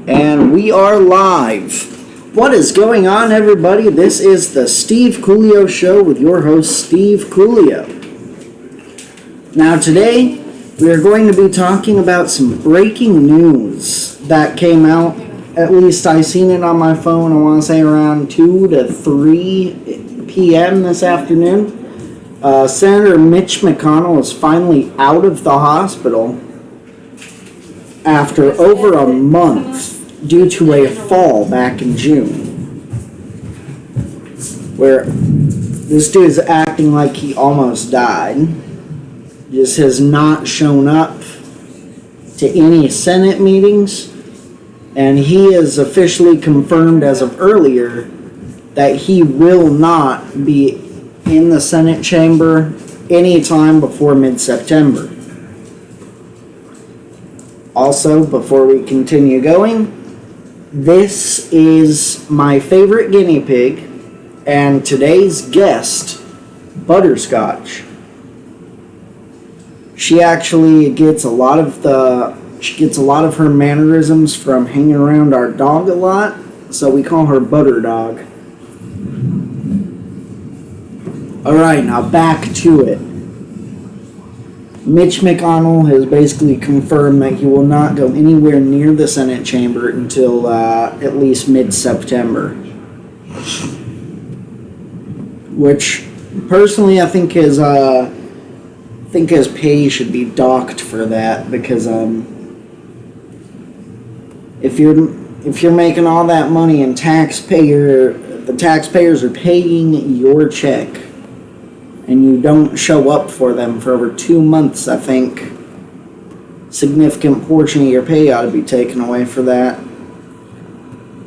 And we are live. What is going on, everybody? This is the Steve Coolio Show with your host, Steve Coolio. Now today, we are going to be talking about some breaking news that came out. At least I seen it on my phone, I want to say around 2 to 3 p.m. this afternoon. Senator Mitch McConnell is finally out of the hospital after over a month due to a fall back in June, where this dude is acting like he almost died. Just has not shown up to any Senate meetings, and he is officially confirmed as of earlier that he will not be in the Senate chamber anytime before mid-September. Also, before we continue going, this is my favorite guinea pig, and today's guest, Butterscotch. She actually gets a lot of her mannerisms from hanging around our dog a lot, so we call her Butter Dog. Alright, now back to it. Mitch McConnell has basically confirmed that he will not go anywhere near the Senate chamber until at least mid-September. Which, personally, I think his pay should be docked for that, because if you're making all that money and the taxpayers are paying your check, and you don't show up for them for over 2 months, I think significant portion of your pay ought to be taken away for that.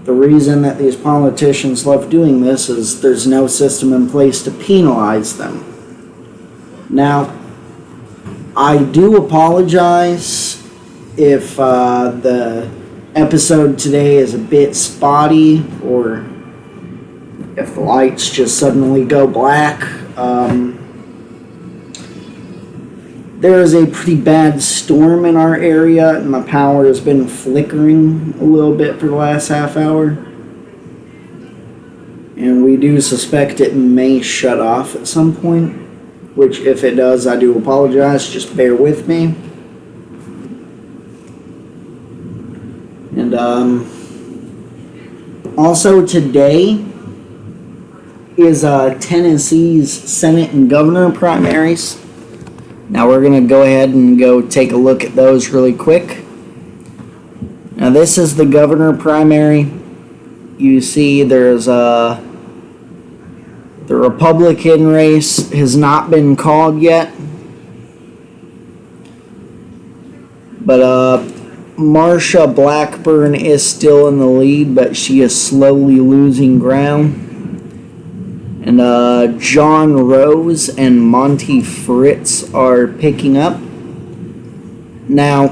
The reason that these politicians love doing this is there's no system in place to penalize them. Now, I do apologize if the episode today is a bit spotty, or if the lights just suddenly go black. There is a pretty bad storm in our area, and the power has been flickering a little bit for the last half hour. And we do suspect it may shut off at some point, which, if it does, I do apologize. Just bear with me. And also today is Tennessee's Senate and governor primaries. Now we're going to go ahead and go take a look at those really quick. Now this is the governor primary. You see there's the Republican race has not been called yet. But Marsha Blackburn is still in the lead, but she is slowly losing ground. And John Rose and Monty Fritz are picking up. Now,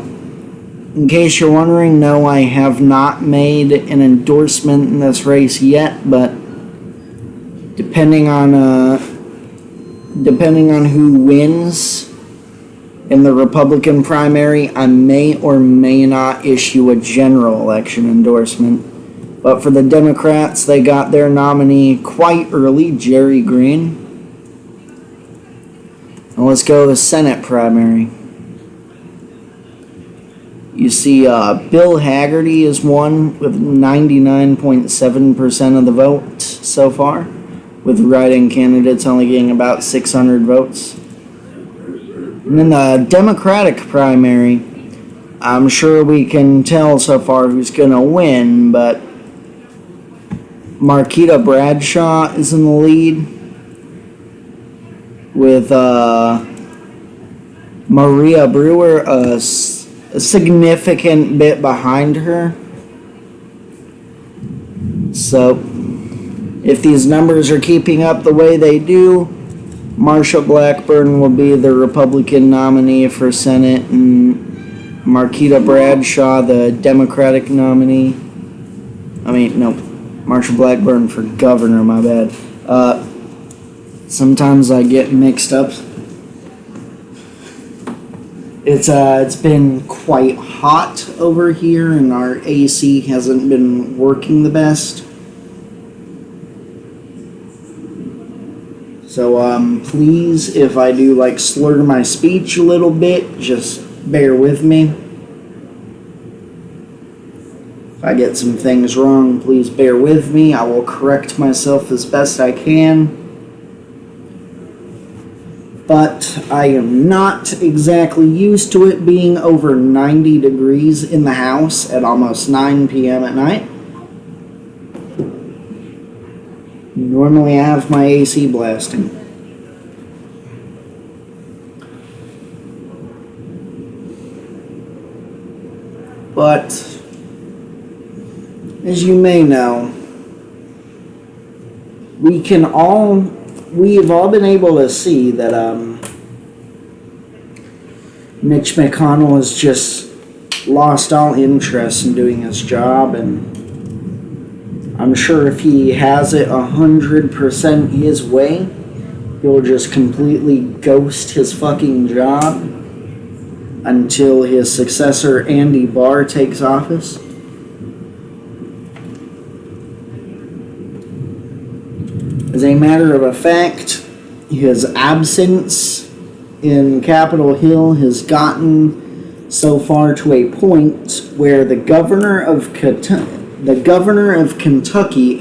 in case you're wondering, no, I have not made an endorsement in this race yet, but depending on who wins in the Republican primary, I may or may not issue a general election endorsement. But for the Democrats, they got their nominee quite early, Jerry Green. Now let's go to the Senate primary. You see Bill Haggerty is won with 99.7% of the vote so far, with write-in candidates only getting about 600 votes. And in the Democratic primary, I'm sure we can tell so far who's going to win, but Marquita Bradshaw is in the lead, with Maria Brewer a significant bit behind her. So, if these numbers are keeping up the way they do, Marsha Blackburn will be the Republican nominee for Senate, and Marquita Bradshaw the Democratic nominee. Marsha Blackburn for governor, my bad. Sometimes I get mixed up. It's been quite hot over here, and our AC hasn't been working the best. So please, if I do slur my speech a little bit, just bear with me. If I get some things wrong, please bear with me. I will correct myself as best I can. But I am not exactly used to it being over 90 degrees in the house at almost 9 p.m. at night. Normally I have my AC blasting. But, as you may know, we have all been able to see that Mitch McConnell has just lost all interest in doing his job, and I'm sure if he has it 100% his way, he'll just completely ghost his fucking job until his successor Andy Barr takes office. As a matter of fact, his absence in Capitol Hill has gotten so far to a point where the governor of Kentucky,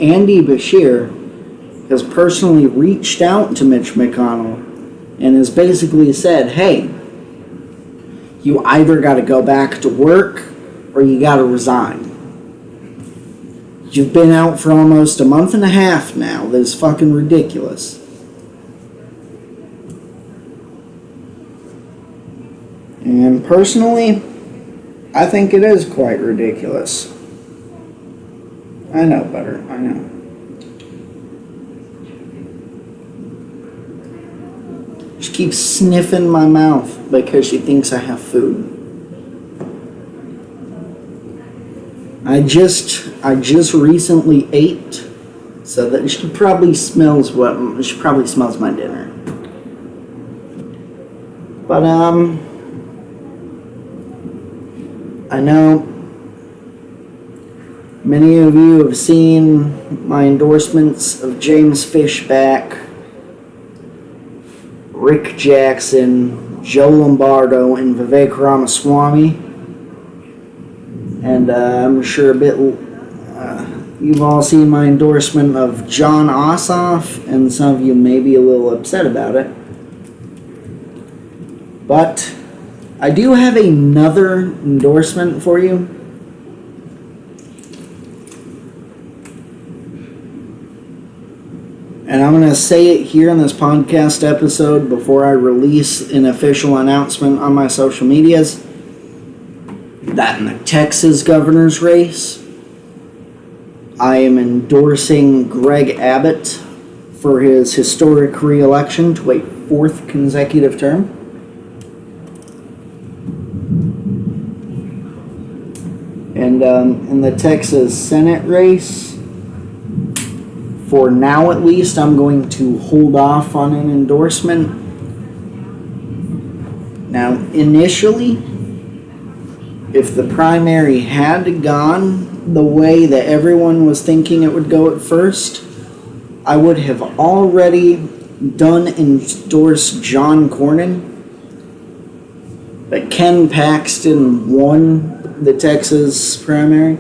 Andy Beshear, has personally reached out to Mitch McConnell and has basically said, hey, you either got to go back to work or you got to resign. You've been out for almost a month and a half now. This is fucking ridiculous. And personally, I think it is quite ridiculous. I know better. I know. She keeps sniffing my mouth because she thinks I have food. I just recently ate, so that she probably smells my dinner. But I know many of you have seen my endorsements of James Fishback, Rick Jackson, Joe Lombardo, and Vivek Ramaswamy. And I'm sure you've all seen my endorsement of John Ossoff, and some of you may be a little upset about it. But I do have another endorsement for you. And I'm going to say it here in this podcast episode before I release an official announcement on my social medias. That in the Texas governor's race, I am endorsing Greg Abbott for his historic re-election to a 4th consecutive term. And in the Texas Senate race, for now at least, I'm going to hold off on an endorsement. Now, initially, if the primary had gone the way that everyone was thinking it would go at first, I would have already endorsed John Cornyn. But Ken Paxton won the Texas primary,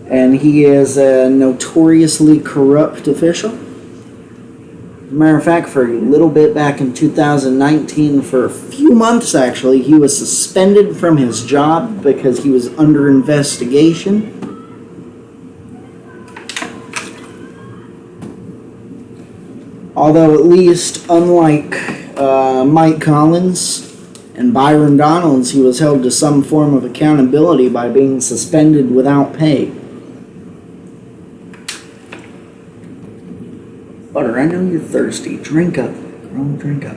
and he is a notoriously corrupt official. As a matter of fact, for a little bit back in 2019, for a few months actually, he was suspended from his job because he was under investigation. Although at least, unlike Mike Collins and Byron Donalds, he was held to some form of accountability by being suspended without pay. Butter, I know you're thirsty. Drink up. Girl, drink up.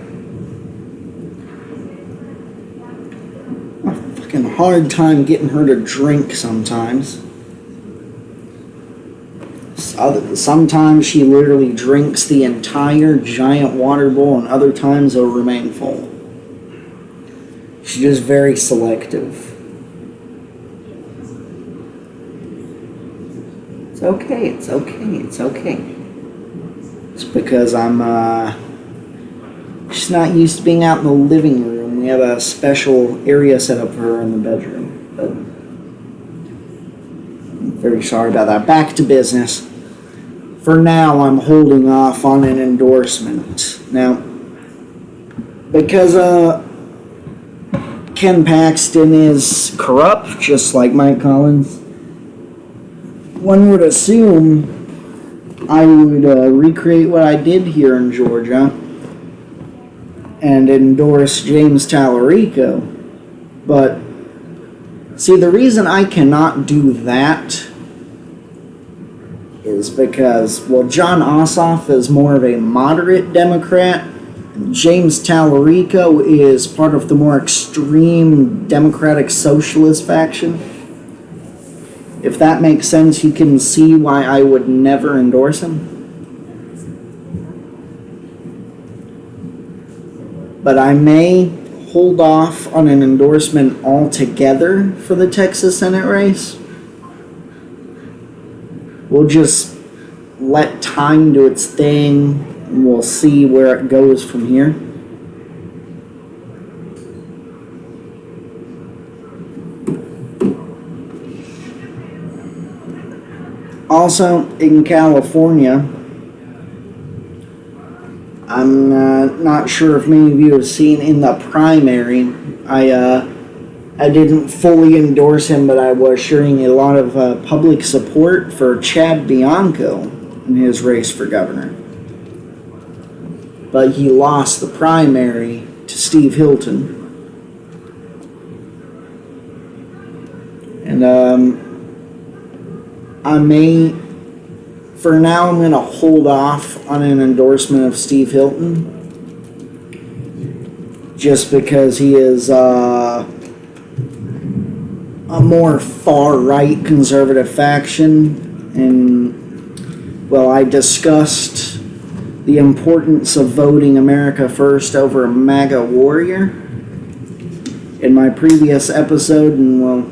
I have a fucking hard time getting her to drink sometimes. Sometimes she literally drinks the entire giant water bowl, and other times it'll remain full. She's just very selective. It's okay, it's okay, it's okay. It's because she's not used to being out in the living room. We have a special area set up for her in the bedroom. But I'm very sorry about that. Back to business. For now, I'm holding off on an endorsement. Now, because Ken Paxton is corrupt, just like Mike Collins, one would assume I would recreate what I did here in Georgia and endorse James Tallarico. But, see, the reason I cannot do that is because, well, John Ossoff is more of a moderate Democrat. James Tallarico is part of the more extreme Democratic Socialist faction. If that makes sense, you can see why I would never endorse him. But I may hold off on an endorsement altogether for the Texas Senate race. We'll just let time do its thing, and we'll see where it goes from here. Also, in California, I'm not sure if many of you have seen in the primary, I didn't fully endorse him, but I was showing a lot of public support for Chad Bianco in his race for governor. But he lost the primary to Steve Hilton. And I may, for now, I'm going to hold off on an endorsement of Steve Hilton. Just because he is a more far-right conservative faction. And, well, I discussed the importance of voting America First over MAGA Warrior in my previous episode. And, well,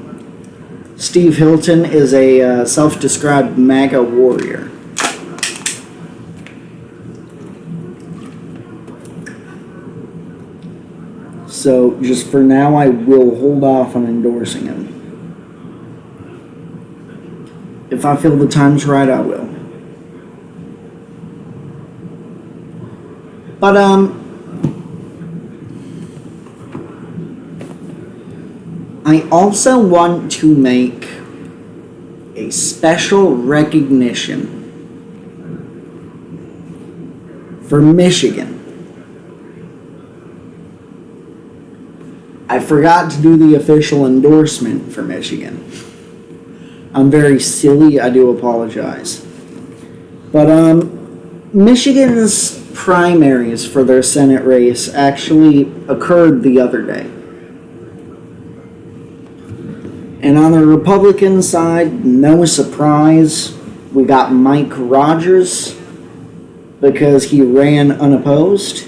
Steve Hilton is a self-described MAGA warrior. So, just for now, I will hold off on endorsing him. If I feel the time's right, I will. But, I also want to make a special recognition for Michigan. I forgot to do the official endorsement for Michigan. I'm very silly, I do apologize. But Michigan's primaries for their Senate race actually occurred the other day. And on the Republican side, no surprise, we got Mike Rogers because he ran unopposed.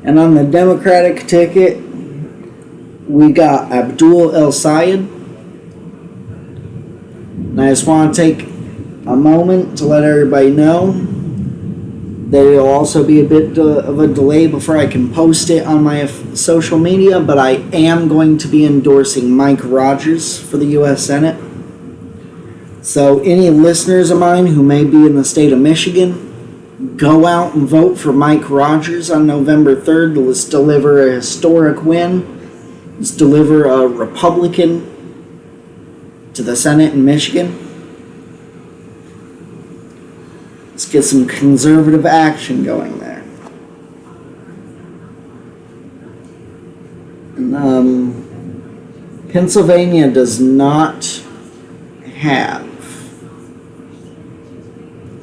And on the Democratic ticket, we got Abdul El Sayed. And I just want to take a moment to let everybody know that it'll also be a bit of a delay before I can post it on my social media, but I am going to be endorsing Mike Rogers for the U.S. Senate. So any listeners of mine who may be in the state of Michigan, go out and vote for Mike Rogers on November 3rd. Let's deliver a historic win. Let's deliver a Republican to the Senate in Michigan. Let's get some conservative action going there. And, Pennsylvania does not have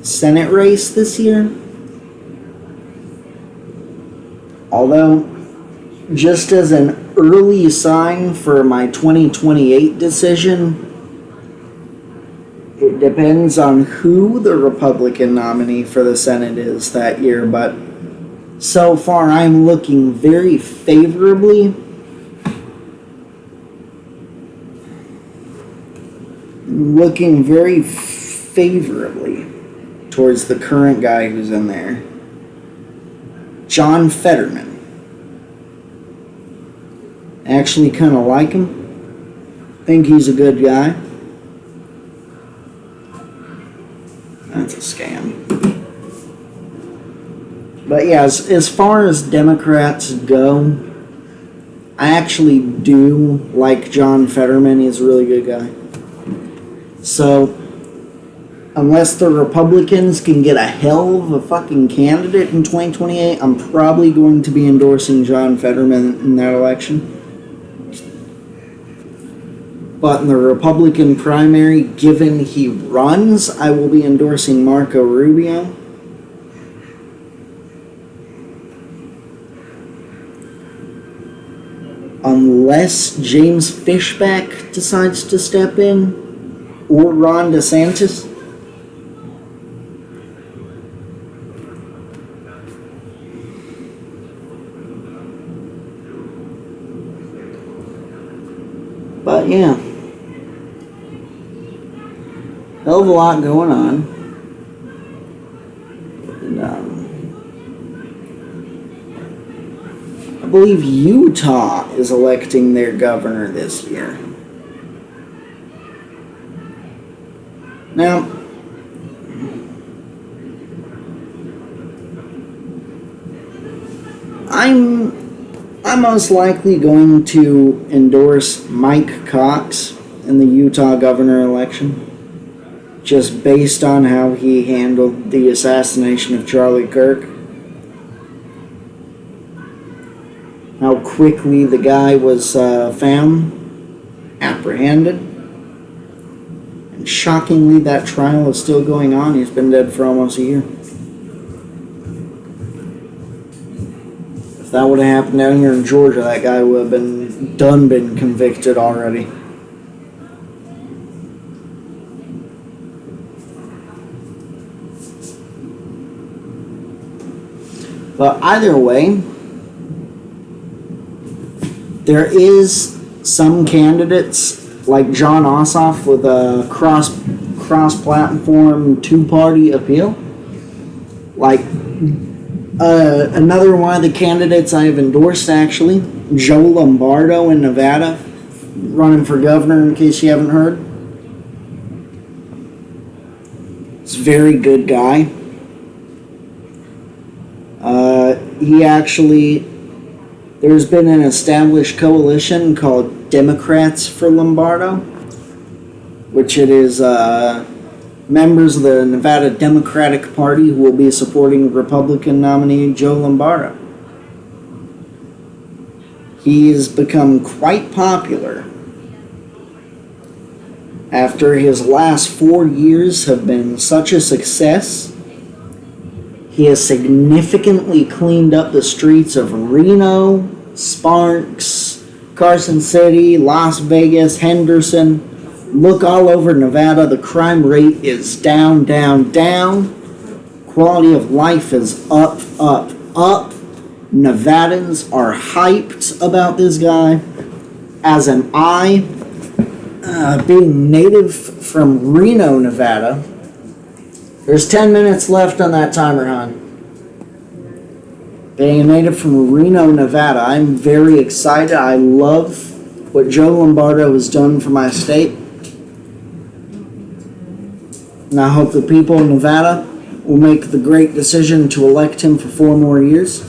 Senate race this year. Although, just as an early sign for my 2028 decision, it depends on who the Republican nominee for the Senate is that year, but so far I'm looking very favorably looking very favorably towards the current guy who's in there, John Fetterman. Actually kind of like him. Think he's a good guy. That's a scam. But yeah, as far as Democrats go, I actually do like John Fetterman. He's a really good guy. So, unless the Republicans can get a hell of a fucking candidate in 2028, I'm probably going to be endorsing John Fetterman in that election. But in the Republican primary, given he runs, I will be endorsing Marco Rubio. Unless James Fishback decides to step in, or Ron DeSantis. But yeah, hell of a lot going on. And, I believe Utah is electing their governor this year. Now, I'm most likely going to endorse Mike Cox in the Utah governor election, just based on how he handled the assassination of Charlie Kirk. How quickly the guy was found, apprehended, and shockingly that trial is still going on. He's been dead for almost a year. If that would have happened down here in Georgia, that guy would have been convicted already. But either way, there is some candidates like Jon Ossoff with a cross-platform two-party appeal. Like another one of the candidates I have endorsed, actually, Joe Lombardo in Nevada, running for governor in case you haven't heard. He's a very good guy. There's been an established coalition called Democrats for Lombardo, which it is members of the Nevada Democratic Party who will be supporting Republican nominee Joe Lombardo. He has become quite popular after his last 4 years have been such a success. He has significantly cleaned up the streets of Reno, Sparks, Carson City, Las Vegas, Henderson. Look all over Nevada. The crime rate is down, down, down. Quality of life is up, up, up. Nevadans are hyped about this guy, as am I. Being native from Reno, Nevada. There's 10 minutes left on that timer, hon. Being a native from Reno, Nevada, I'm very excited. I love what Joe Lombardo has done for my state. And I hope the people of Nevada will make the great decision to elect him for 4 more years.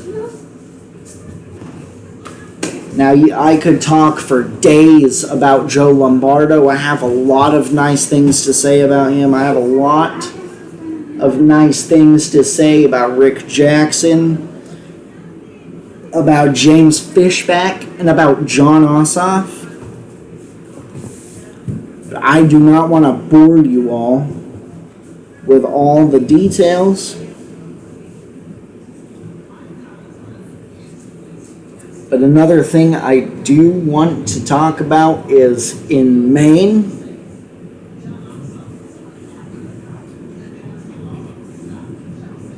Now, I could talk for days about Joe Lombardo. I have a lot of nice things to say about him. I have a lot of nice things to say about Rick Jackson, about James Fishback, and about Jon Ossoff. But I do not want to bore you all with all the details. But another thing I do want to talk about is in Maine,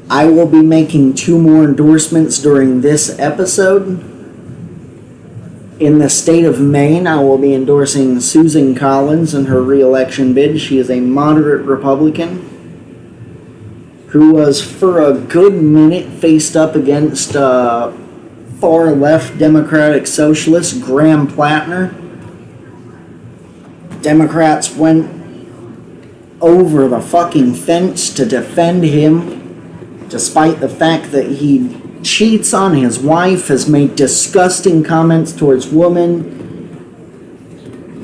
I will be making 2 more endorsements during this episode. In the state of Maine, I will be endorsing Susan Collins in her re-election bid. She is a moderate Republican who was for a good minute faced up against far-left Democratic Socialist Graham Plattner. Democrats went over the fucking fence to defend him, despite the fact that he cheats on his wife, has made disgusting comments towards women,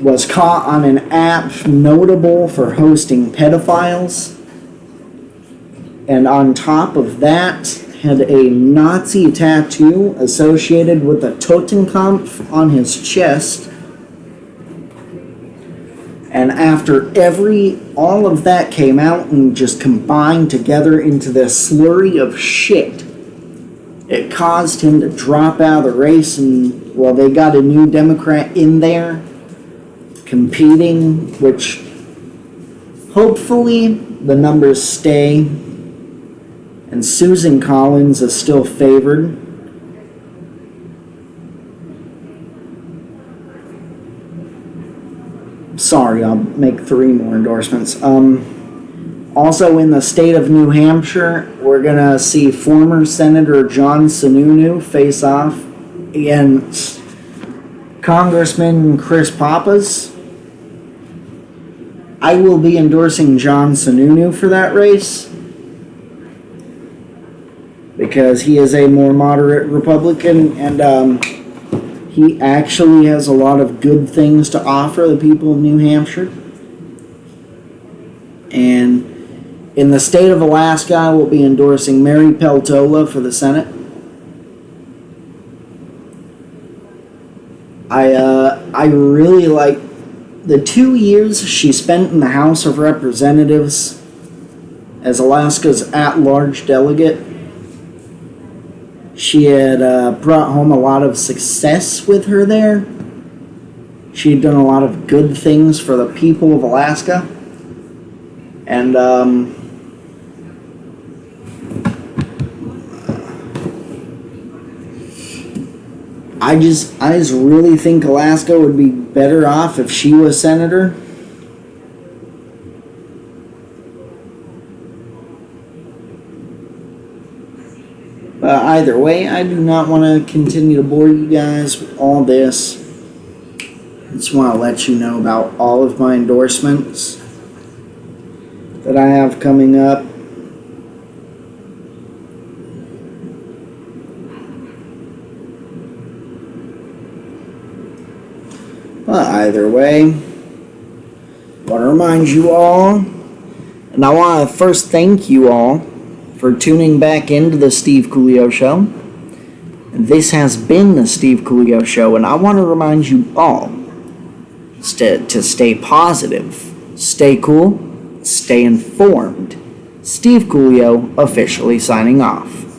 was caught on an app notable for hosting pedophiles, and on top of that, had a Nazi tattoo associated with a Totenkampf on his chest. And after all of that came out and just combined together into this slurry of shit, it caused him to drop out of the race, and, well, they got a new Democrat in there competing, which hopefully the numbers stay, and Susan Collins is still favored. Sorry, I'll make 3 more endorsements. Also in the state of New Hampshire, we're going to see former Senator John Sununu face off against Congressman Chris Pappas. I will be endorsing John Sununu for that race because he is a more moderate Republican, and he actually has a lot of good things to offer the people of New Hampshire. And in the state of Alaska, I will be endorsing Mary Peltola for the Senate. I really like the 2 years she spent in the House of Representatives as Alaska's at-large delegate. She had brought home a lot of success with her there. She had done a lot of good things for the people of Alaska. And I just really think Alaska would be better off if she was senator. But either way, I do not want to continue to bore you guys with all this. I just want to let you know about all of my endorsements that I have coming up. But either way, I want to remind you all, and I want to first thank you all for tuning back into the Steve Coolio Show. This has been the Steve Coolio Show, and I want to remind you all to stay positive, stay cool, stay informed. Steve Coolio officially signing off.